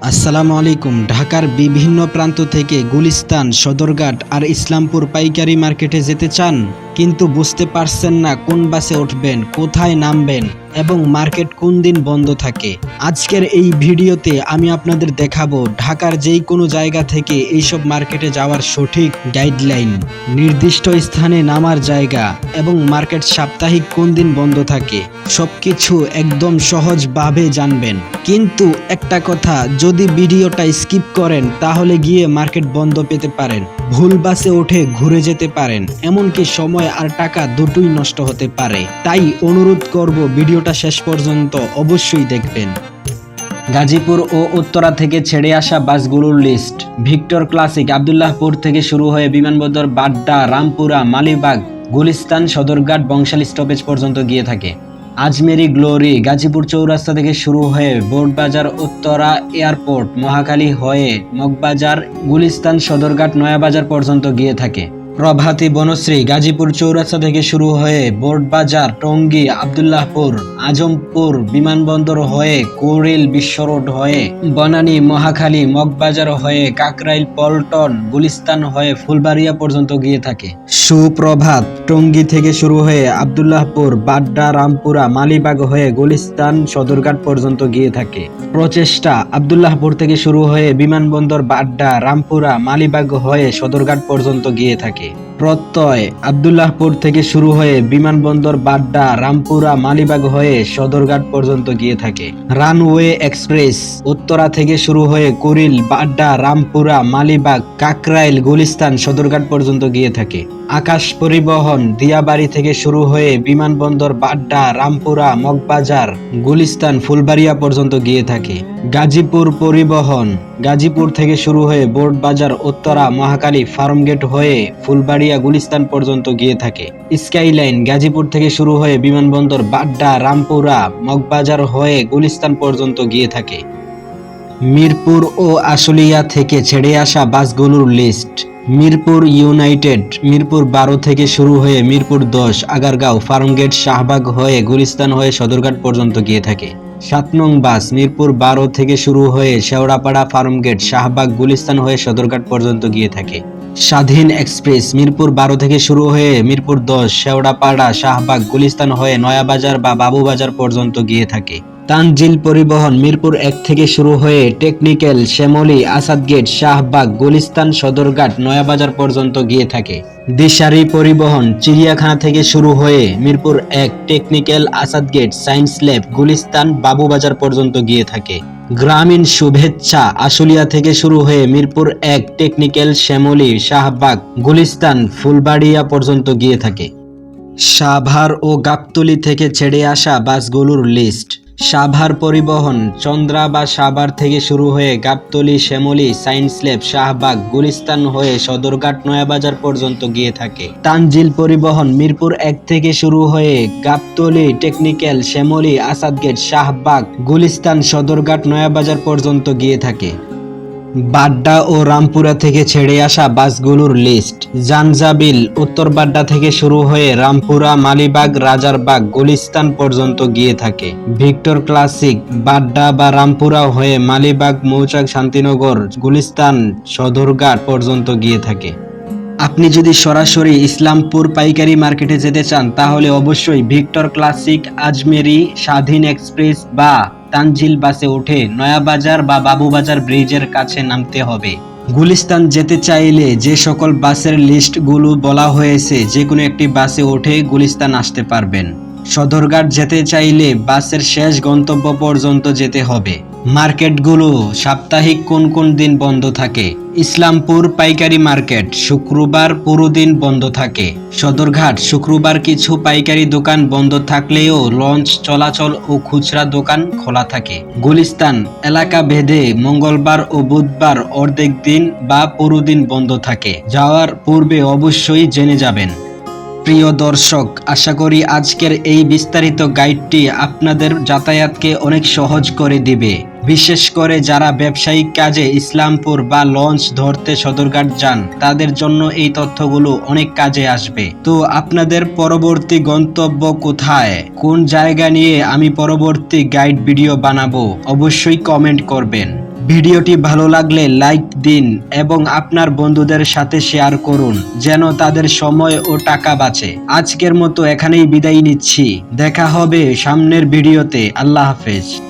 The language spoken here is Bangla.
আসসালামু আলাইকুম। ঢাকার বিভিন্ন প্রান্ত থেকে গুলিস্তান, সদরঘাট আর ইসলামপুর পাইকারি মার্কেটে যেতে চান, কিন্তু বুঝতে পারছেন না কোন বাসে উঠবেন, কোথায় নামবেন এবং মার্কেট কোন দিন বন্ধ থাকে। আজকের এই ভিডিওতে আমি আপনাদের দেখাবো ঢাকার যেই কোনো জায়গা থেকে এইসব মার্কেটে যাওয়ার সঠিক গাইডলাইন, নির্দিষ্ট স্থানে নামার জায়গা এবং মার্কেট সাপ্তাহিক কোন দিন বন্ধ থাকে। সবকিছু একদম সহজভাবে জানবেন। কিন্তু একটা কথা, যদি ভিডিওটা স্কিপ করেন তাহলে গিয়ে মার্কেট বন্ধ পেতে পারেন, ভুল বাসে উঠে ঘুরে যেতে পারেন, এমনকি সময় আর টাকা দুটোই নষ্ট হতে পারে। তাই অনুরোধ করব ভিডিওটা শেষ পর্যন্ত অবশ্যই দেখবেন। গাজীপুর ও উত্তরা থেকে ছেড়ে আসা বাসগুলোর লিস্ট। ভিক্টর ক্লাসিক আব্দুল্লাহপুর থেকে শুরু হয়ে বিমানবন্দর বাড্ডা, রামপুরা, মালিবাগ, গুলিস্তান, সদরঘাট, বংশাল স্টপেজ পর্যন্ত গিয়ে থাকে। আজমেরি গ্লোরি গাজীপুর চৌরাস্তা থেকে শুরু হয়ে বোর্ডবাজার, উত্তরা এয়ারপোর্ট, মহাখালী হয়ে মগবাজার, গুলিস্তান, সদরঘাট, নয়াবাজার পর্যন্ত গিয়ে থাকে। প্রভাতী বনশ্রী গাজীপুর চৌরাস্তা থেকে শুরু হয়ে বোর্ডবাজার, টঙ্গী, আব্দুল্লাহপুর, আজমপুর, বিমানবন্দর হয়ে কুড়িল, বিশ্ব রোড হয়ে বনানী, মহাখালী, মগবাজার হয়ে কাকরাইল, পল্টন, গুলিস্তান হয়ে ফুলবাড়িয়া পর্যন্ত গিয়ে থাকে। সুপ্রভাত টঙ্গী থেকে শুরু হয়ে আব্দুল্লাহপুর, বাড্ডা, রামপুরা, মালিবাগ হয়ে গুলিস্তান, সদরঘাট পর্যন্ত গিয়ে থাকে। প্রচেষ্টা আব্দুল্লাহপুর থেকে শুরু হয়ে বিমানবন্দর বাড্ডা, রামপুরা, মালিবাগ হয়ে সদরঘাট পর্যন্ত গিয়ে থাকে। প্রত্যয় আব্দুল্লাহপুর থেকে শুরু হয়ে বিমানবন্দর বাড্ডা, রামপুরা, মালিবাগ হয়ে সদরঘাট পর্যন্ত গিয়ে থাকে। রানওয়ে এক্সপ্রেস উত্তরা থেকে শুরু হয়ে কুড়িল, বাড্ডা, রামপুরা, মালিবাগ, কাকরাইল, গুলিস্তান, সদরঘাট পর্যন্ত গিয়ে থাকে। আকাশ পরিবহন দিয়াবাড়ি থেকে শুরু হয়ে বিমানবন্দর বাড্ডা, রামপুরা, মগবাজার, গুলিস্তান, ফুলবাড়িয়া পর্যন্ত গিয়ে থাকে। গাজীপুর পরিবহন গাজীপুর থেকে শুরু হয়ে বোর্ডবাজার, উত্তরা, মহাখালী, ফার্মগেট হয়ে ফুলবাড়িয়া, গুলিস্তান পর্যন্ত গিয়ে থাকে। স্কাইলাইন গাজীপুর থেকে শুরু হয়ে বিমানবন্দর বাড্ডা, রামপুরা, মগবাজার হয়ে গুলিস্তান পর্যন্ত গিয়ে থাকে। মিরপুর ও আশুলিয়া থেকে ছেড়ে আসা বাসগুলোর লিস্ট। মিরপুর ইউনাইটেড মিরপুর 12 থেকে শুরু হয়ে মিরপুর 10, আগারগাঁও, ফার্মগেট, শাহবাগ হয়ে গুলিস্তান হয়ে সদরঘাট পর্যন্ত গিয়ে থাকে। 7 নং বাস মিরপুর 12 থেকে শুরু হয়ে শেওড়াপাড়া, ফার্মগেট, শাহবাগ, গুলিস্তান হয়ে সদরঘাট পর্যন্ত গিয়ে থাকে। স্বাধীন এক্সপ্রেস মিরপুর 12 থেকে শুরু হয়ে মিরপুর 10, শেওড়াপাড়া, শাহবাগ, গুলিস্তান হয়ে নয়াবাজার বা বাবুবাজার পর্যন্ত গিয়ে থাকে। তানজিল পরিবহন মিরপুর 1 থেকে শুরু হয়ে টেকনিক্যাল, শ্যামলী, আসাদগেট, শাহবাগ, গুলিস্তান, সদরঘাট, নয়াবাজার পর্যন্ত গিয়ে থাকে। দিশারি পরিবহন চিড়িয়াখানা থেকে শুরু হয়ে Mirpur 1, technical, Asad Gate, science lab, Gulistan, Babubazar পর্যন্ত গিয়ে থাকে। গ্রামীণ শুভেচ্ছা আশুলিয়া থেকে শুরু হয়ে মিরপুর 1, টেকনিক্যাল, শ্যামলী, শাহবাগ, গুলিস্তান, ফুলবাড়িয়া পর্যন্ত গিয়ে থাকে। সাভার ও গাবতলী থেকে ছেড়ে আসা বাসগুলোর লিস্ট। সাভার পরিবহন চন্দ্রা বা সাভার থেকে শুরু হয়ে গাবতলী, শ্যামলী, সায়েন্স ল্যাব, শাহবাগ, গুলিস্তান হয়ে সদরঘাট, নয়াবাজার পর্যন্ত গিয়ে থাকে। তানজিল পরিবহন মিরপুর 1 থেকে শুরু হয়ে গাবতলী, টেকনিক্যাল, শ্যামলী, আসাদগেট, শাহবাগ, গুলিস্তান, সদরঘাট, নয়াবাজার পর্যন্ত গিয়ে থাকে। বাড্ডা ও রামপুরা থেকে ছেড়ে আসা বাসগুলোর লিস্ট। জানজাবিল উত্তর বাড্ডা থেকে শুরু হয়ে রামপুরা, মালিবাগ, রাজারবাগ, গুলিস্তান পর্যন্ত গিয়ে থাকে। ভিক্টর ক্লাসিক বাড্ডা বা রামপুরা হয়ে মালিবাগ, মৌচাক, শান্তিনগর, গুলিস্তান, সদরঘাট পর্যন্ত গিয়ে থাকে। আপনি যদি সরাসরি ইসলামপুর পাইকারি মার্কেটে যেতে চান তাহলে অবশ্যই ভিক্টর ক্লাসিক, আজমেরি, স্বাধীন এক্সপ্রেস বা তানজিল বাসে উঠে নয়াবাজার বা বাবুবাজার ব্রিজের কাছে নামতে হবে। গুলিস্তান যেতে চাইলে যে সকল বাসের লিস্টগুলো বলা হয়েছে যে কোনো একটি বাসে উঠে গুলিস্তান আসতে পারবেন। সদরঘাট যেতে চাইলে বাসের শেষ গন্তব্য পর্যন্ত যেতে হবে। মার্কেটগুলো সাপ্তাহিক কোন কোন দিন বন্ধ থাকে। ইসলামপুর পাইকারি মার্কেট শুক্রবার পুরো দিন বন্ধ থাকে। সদরঘাট শুক্রবার কিছু পাইকারি দোকান বন্ধ থাকলেও লঞ্চ চলাচল ও খুচরা দোকান খোলা থাকে। গুলিস্তান এলাকা ভেদে মঙ্গলবার ও বুধবার অর্ধেক দিন বা পুরো দিন বন্ধ থাকে। যাওয়ার পূর্বে অবশ্যই জেনে যাবেন। প্রিয় দর্শক, আশা করি আজকের এই বিস্তারিত গাইডটি আপনাদের যাতায়াতকে অনেক সহজ করে দিবে। বিশেষ করে যারা ব্যবসায়িক কাজে ইসলামপুর বা লঞ্চ ধরতে সদরঘাট যান তাদের জন্য এই তথ্যগুলো অনেক কাজে আসবে। তো আপনাদের পরবর্তী গন্তব্য কোথায়, কোন জায়গা নিয়ে আমি পরবর্তী গাইড ভিডিও বানাবো অবশ্যই কমেন্ট করবেন। ভিডিওটি ভালো লাগলে লাইক দিন এবং আপনার বন্ধুদের সাথে শেয়ার করুন যেন তাদের সময় ও টাকা বাঁচে। আজকের মতো এখানেই বিদায় নিচ্ছি, দেখা হবে সামনের ভিডিওতে। আল্লাহ হাফেজ।